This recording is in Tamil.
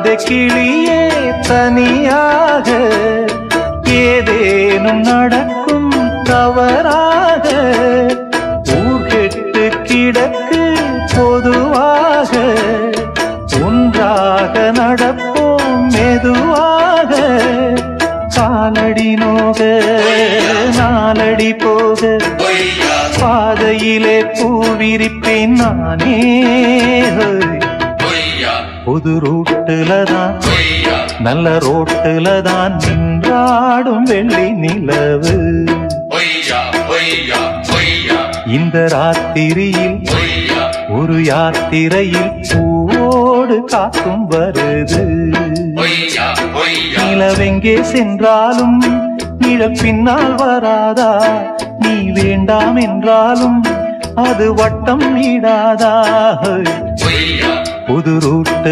ராதை கிளியே தனியாக ஏதேனும் நடக்கும் தவறாக ஊர் கெட்டு கிடக்கு பொதுவாக ஒன்றாக நடப்போம் மெதுவாக காலடி நோக நாலடி போக பாதையிலே பூவிரிப்பேன் நானே புது ரூட்டுலதான் நல்ல ரோட்டுலதான் நின்றாடும் வெள்ளி நிலவு இந்த ராத்திரியில் ஒரு யாத்திரையில் பூவோடு காக்கும் வருது நிலவெங்கே சென்றாலும் நிழல் பின்னால் வராதா நீ வேண்டாம் என்றாலும் அது வட்டம் இடாதா புது ரூட்டு